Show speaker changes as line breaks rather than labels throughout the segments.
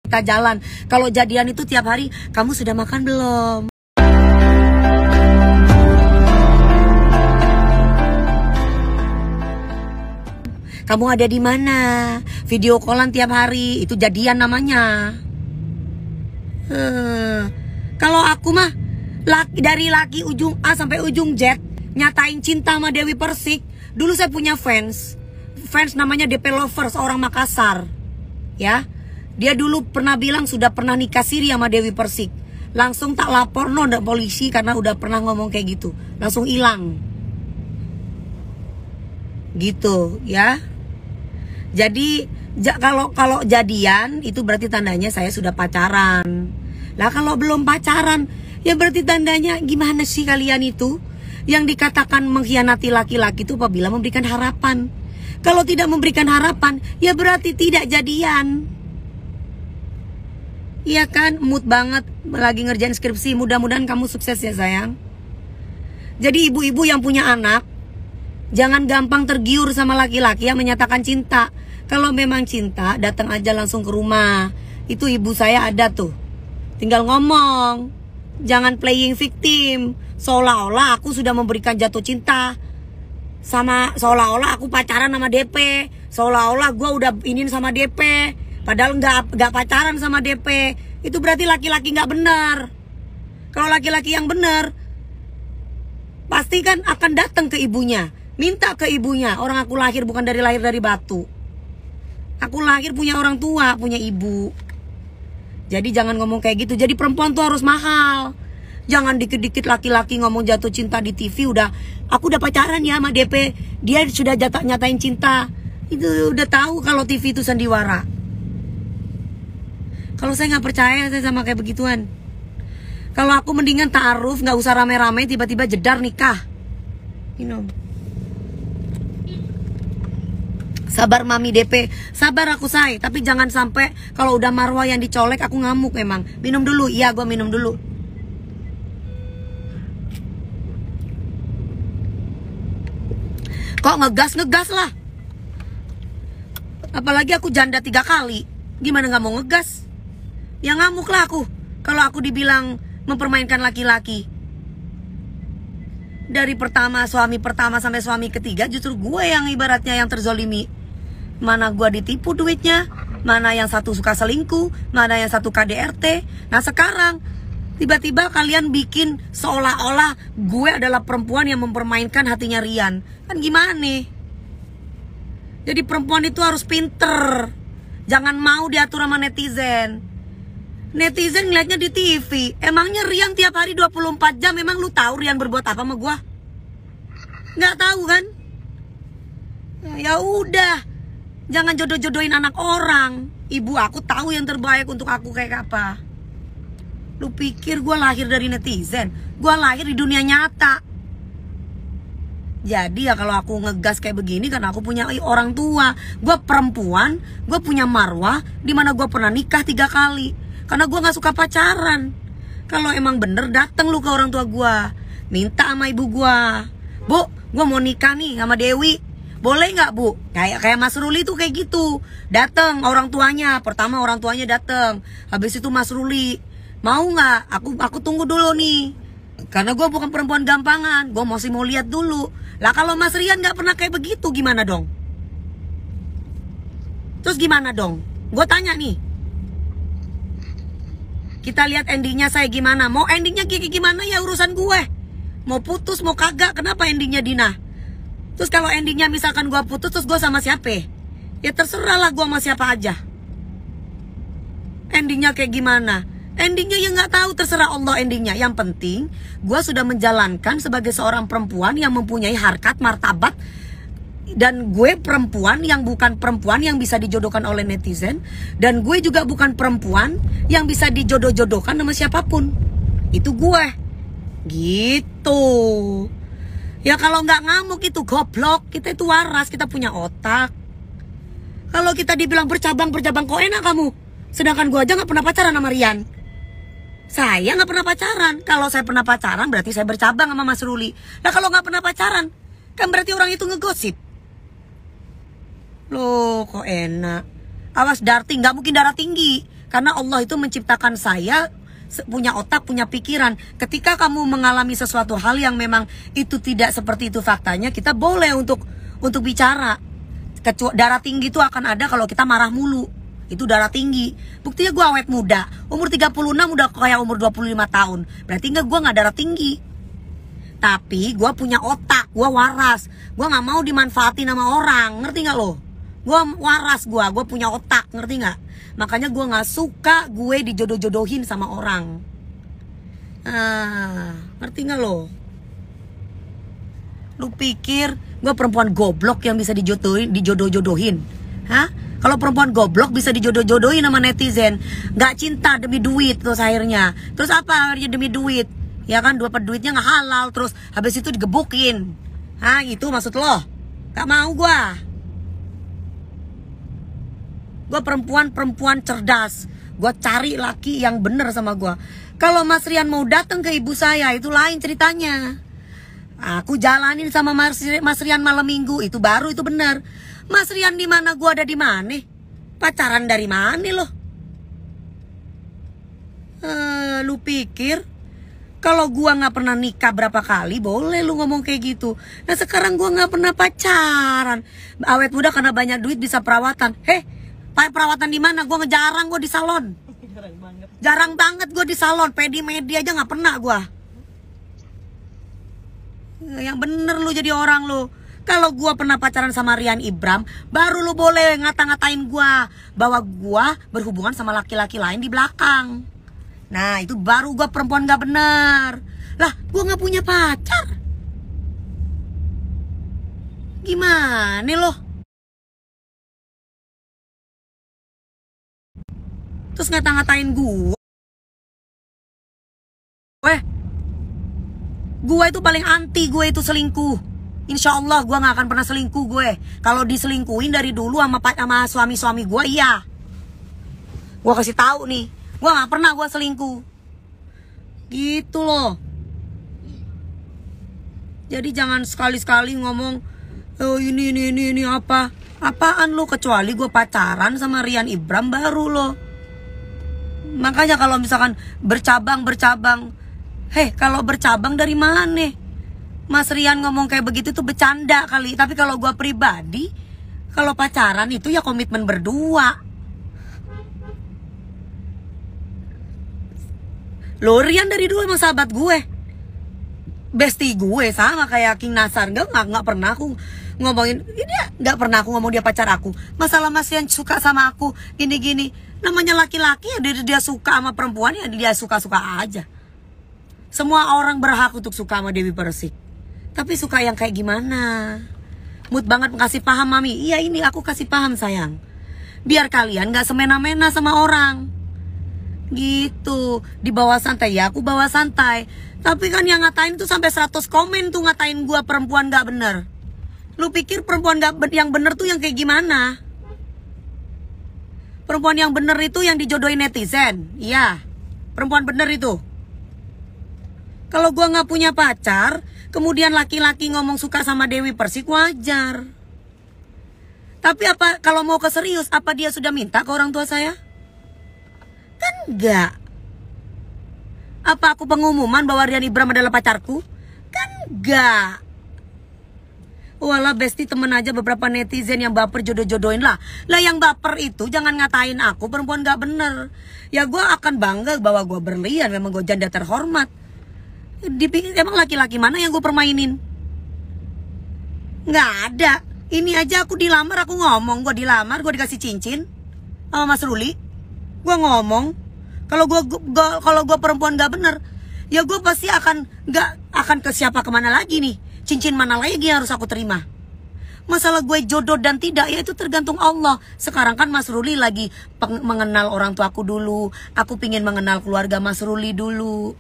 kita jalan. Kalau jadian itu tiap hari, kamu sudah makan belum? Kamu ada di mana? Video callan tiap hari, itu jadian namanya. Kalau aku mah dari laki ujung A sampai ujung Z nyatain cinta sama Dewi Persik. Dulu saya punya fans namanya DP Lovers, orang Makassar. Ya. Dia dulu pernah bilang sudah pernah nikah siri sama Dewi Persik. Langsung tak lapor ndak polisi karena udah pernah ngomong kayak gitu. Langsung hilang. Gitu, ya. Jadi kalau jadian itu berarti tandanya saya sudah pacaran. Lah kalau belum pacaran, ya berarti tandanya gimana sih kalian itu? Yang dikatakan mengkhianati laki-laki itu apabila memberikan harapan. Kalau tidak memberikan harapan, ya berarti tidak jadian. Iya kan, mood banget lagi ngerjain skripsi. Mudah-mudahan kamu sukses ya sayang. Jadi ibu-ibu yang punya anak, jangan gampang tergiur sama laki-laki yang menyatakan cinta. Kalau memang cinta, datang aja langsung ke rumah. Itu ibu saya ada tuh. Tinggal ngomong. Jangan playing victim. Seolah-olah aku sudah memberikan jatuh cinta. Seolah-olah aku pacaran sama DP. Seolah-olah gue udah inin sama DP. Padahal nggak pacaran sama DP. Itu berarti laki-laki nggak benar. Kalau laki-laki yang benar, pasti kan akan datang ke ibunya. Minta ke ibunya. Orang aku lahir bukan lahir dari batu. Aku lahir punya orang tua, punya ibu. Jadi jangan ngomong kayak gitu. Jadi perempuan tuh harus mahal. Jangan dikit-dikit laki-laki ngomong jatuh cinta di TV. Aku udah pacaran ya sama DP. Dia sudah nyatain cinta. Itu udah tahu kalau TV itu sandiwara. Kalau saya nggak percaya saya sama kayak begituan. Kalau aku mendingan ta'aruf, nggak usah rame-rame, tiba-tiba jedar nikah. Sabar mami DP, sabar aku say. Tapi jangan sampai kalau udah marwah yang dicolek aku ngamuk emang. Minum dulu, iya gue minum dulu. Kok ngegas lah. Apalagi aku janda 3 kali. Gimana gak mau ngegas? Ya ngamuk lah aku kalau aku dibilang mempermainkan laki-laki. Dari suami pertama sampai suami ketiga, justru gue yang ibaratnya yang terzolimi. Mana gue ditipu duitnya, mana yang satu suka selingkuh, mana yang satu KDRT. Nah sekarang tiba-tiba kalian bikin seolah-olah gue adalah perempuan yang mempermainkan hatinya Rian. Kan gimana nih? Jadi perempuan itu harus pinter. Jangan mau diatur sama netizen. Netizen ngeliatnya di TV. Emangnya Rian tiap hari 24 jam, emang lu tahu Rian berbuat apa sama gua? Nggak tahu kan? Ya udah, jangan jodoh-jodohin anak orang. Ibu aku tahu yang terbaik untuk aku kayak apa. Lu pikir gua lahir dari netizen? Gua lahir di dunia nyata. Jadi ya kalau aku ngegas kayak begini karena aku punya orang tua. Gua perempuan, gua punya marwah, dimana gua pernah nikah 3 kali. Karena gue gak suka pacaran. Kalau emang bener dateng lu ke orang tua gue, minta sama ibu gue, Bu, gue mau nikah nih sama Dewi, boleh gak bu? Kayak Mas Ruli tuh kayak gitu. Dateng orang tuanya. Pertama orang tuanya dateng, habis itu Mas Ruli, mau gak? Aku tunggu dulu nih. Karena gue bukan perempuan gampangan, gue masih mau lihat dulu. Lah kalau Mas Rian gak pernah kayak begitu, gimana dong? Terus gimana dong? Gue tanya nih. Kita lihat endingnya saya gimana. Mau endingnya gimana ya urusan gue. Mau putus mau kagak, kenapa endingnya Dina? Terus kalau endingnya misalkan gue putus, terus gue sama siapa? Ya terserah lah gue sama siapa aja. Endingnya kayak gimana? Endingnya ya gak tahu, terserah Allah endingnya. Yang penting gue sudah menjalankan sebagai seorang perempuan yang mempunyai harkat, martabat. Dan gue perempuan yang bukan perempuan yang bisa dijodohkan oleh netizen. Dan gue juga bukan perempuan yang bisa dijodoh-jodohkan sama siapapun. Itu gue. Gitu. Ya kalau nggak ngamuk itu goblok. Kita itu waras, kita punya otak. Kalau kita dibilang bercabang-bercabang, kok enak kamu? Sedangkan gue aja nggak pernah pacaran sama Rian. Saya nggak pernah pacaran. Kalau saya pernah pacaran berarti saya bercabang sama Mas Ruli. Nah kalau nggak pernah pacaran, kan berarti orang itu ngegosip. Loh kok enak. Awas darting, gak mungkin darah tinggi. Karena Allah itu menciptakan saya punya otak, punya pikiran. Ketika kamu mengalami sesuatu hal yang memang itu tidak seperti itu faktanya, kita boleh untuk bicara. Darah tinggi itu akan ada kalau kita marah mulu. Itu darah tinggi. Buktinya gue awet muda. Umur 36 udah kayak umur 25 tahun. Berarti gue gak darah tinggi. Tapi gue punya otak, gue waras. Gue gak mau dimanfaatin sama orang. Ngerti gak lo? Gue waras, gue punya otak. Ngerti gak? Makanya gue gak suka gue dijodoh-jodohin sama orang. Ngerti gak lo? Lu pikir gue perempuan goblok yang bisa dijodoh-jodohin? Hah? Kalau perempuan goblok bisa dijodoh-jodohin sama netizen, gak cinta demi duit terus akhirnya. Terus apa akhirnya demi duit? Ya kan, dapat duitnya gak halal, terus habis itu digebukin. Hah, itu maksud lo? Gak mau gue. Gue perempuan cerdas. Gue cari laki yang bener sama gue. Kalau Mas Rian mau datang ke ibu saya, itu lain ceritanya. Aku jalanin sama Mas Rian malam minggu, itu baru itu bener. Mas Rian di mana, gua ada di mana? Pacaran dari mana lo? Lu pikir kalau gua nggak pernah nikah berapa kali boleh lu ngomong kayak gitu? Nah sekarang gua nggak pernah pacaran, awet muda karena banyak duit bisa perawatan. Perawatan di mana? Gua ngejarang, gua di salon. Jarang banget gua di salon, pedi-medi aja nggak pernah gua. Yang bener lu jadi orang lu. Kalau gue pernah pacaran sama Rian Ibram, baru lu boleh ngata-ngatain gue bahwa gue berhubungan sama laki-laki lain di belakang. Nah itu baru gue perempuan gak bener. Lah gue gak punya pacar. Gimana lo? Terus ngata-ngatain gue. Gue itu paling anti gue itu selingkuh. Insya Allah gue gak akan pernah selingkuh gue. Kalau diselingkuhin dari dulu sama suami-suami gue, iya. Gue kasih tahu nih, gue gak pernah gue selingkuh. Gitu loh. Jadi jangan sekali-sekali ngomong, oh ini apa. Apaan lo, kecuali gue pacaran sama Rian Ibram baru lo. Makanya kalau misalkan bercabang. Kalau bercabang dari mana? Mas Rian ngomong kayak begitu tuh bercanda kali. Tapi kalau gue pribadi, kalau pacaran itu ya komitmen berdua. Lo Rian dari dulu emang sahabat gue, bestie gue, sama kayak King Nasar. Gak pernah aku ngomongin dia, gak pernah aku ngomong dia pacar aku. Masalah Mas Rian suka sama aku gini-gini. Namanya laki-laki ya, dia suka sama perempuan ya dia suka-suka aja. Semua orang berhak untuk suka sama Dewi Persik. Tapi suka yang kayak gimana? Mood banget kasih paham mami. Iya ini aku kasih paham sayang. Biar kalian gak semena-mena sama orang. Gitu. Dibawa santai ya aku bawa santai. Tapi kan yang ngatain tuh sampai 100 komen tuh ngatain gua perempuan gak bener. Lu pikir perempuan yang bener tuh yang kayak gimana? Perempuan yang bener itu yang dijodohin netizen. Iya. Perempuan bener itu. Kalau gua gak punya pacar, kemudian laki-laki ngomong suka sama Dewi Persik, wajar. Tapi apa kalau mau ke serius, apa dia sudah minta ke orang tua saya? Kan enggak. Apa aku pengumuman bahwa Rian Ibram adalah pacarku? Kan enggak. Walah bestie temen aja beberapa netizen yang baper jodoh-jodohin lah. Lah yang baper itu jangan ngatain aku perempuan gak bener. Ya gue akan bangga bahwa gue berlian, memang gue janda terhormat. Emang laki-laki mana yang gue permainin? Nggak ada. Ini aja aku dilamar, aku ngomong gue dilamar, gue dikasih cincin sama Mas Ruli. Gue ngomong kalau gue perempuan nggak bener, ya gue pasti nggak akan ke siapa kemana lagi nih. Cincin mana lagi yang harus aku terima? Masalah gue jodoh dan tidak ya itu tergantung Allah. Sekarang kan Mas Ruli lagi mengenal orang tuaku dulu. Aku pingin mengenal keluarga Mas Ruli dulu.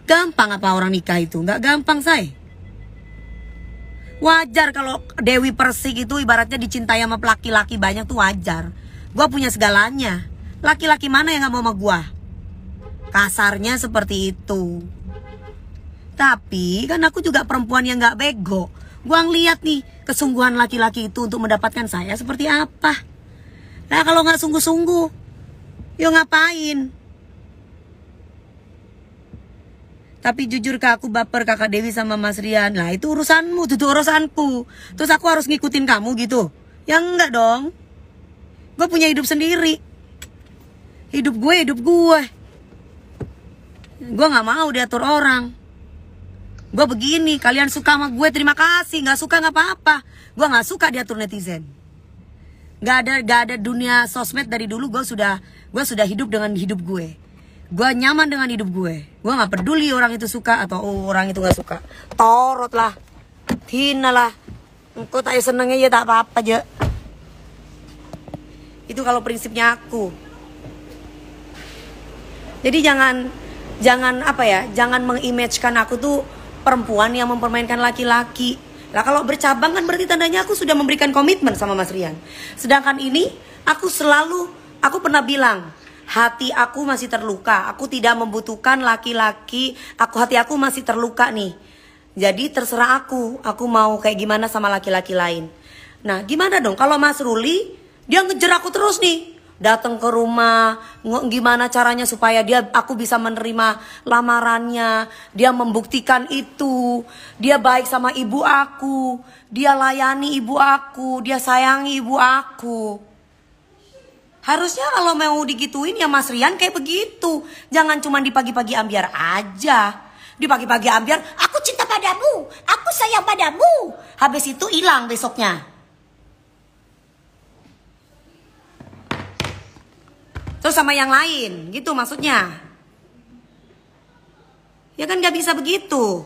Gampang apa orang nikah itu? Nggak gampang, say. Wajar kalau Dewi Persik itu ibaratnya dicintai sama laki-laki banyak tuh wajar. Gua punya segalanya. Laki-laki mana yang gak mau sama gua? Kasarnya seperti itu. Tapi kan aku juga perempuan yang gak bego. Gua ngeliat nih kesungguhan laki-laki itu untuk mendapatkan saya seperti apa. Nah kalau gak sungguh-sungguh, Yo ngapain? Tapi jujur Kak, aku baper Kakak Dewi sama Mas Rian. Nah itu urusanmu, itu urusanku. Terus aku harus ngikutin kamu gitu? Ya enggak dong. Gue punya hidup sendiri. Hidup gue, hidup gue. Gue gak mau diatur orang. Gue begini, kalian suka sama gue terima kasih. Gak suka gak apa-apa. Gue gak suka diatur netizen. Gak ada dunia sosmed dari dulu. Gue sudah hidup dengan hidup gue. Gue nyaman dengan hidup gue. Gue gak peduli orang itu suka atau orang itu gak suka. Torot lah, hina lah. Engkau tak senengnya ya tak apa-apa aja. Itu kalau prinsipnya aku. Jadi jangan apa ya, jangan mengimagekan aku tuh perempuan yang mempermainkan laki-laki. Lah kalau bercabang kan berarti tandanya aku sudah memberikan komitmen sama Mas Rian. Sedangkan ini aku pernah bilang, hati aku masih terluka. Aku tidak membutuhkan laki-laki. Hati aku masih terluka nih. Jadi terserah aku mau kayak gimana sama laki-laki lain. Nah gimana dong kalau Mas Ruli, dia ngejar aku terus nih. Datang ke rumah, gimana caranya supaya aku bisa menerima lamarannya. Dia membuktikan itu. Dia baik sama ibu aku. Dia layani ibu aku. Dia sayangi ibu aku. Harusnya kalau mau digituin ya Mas Rian kayak begitu. Jangan cuma di pagi-pagi ambiar aja. Di pagi-pagi ambiar, aku cinta padamu, aku sayang padamu. Habis itu hilang besoknya. Terus sama yang lain, gitu maksudnya. Ya kan gak bisa begitu.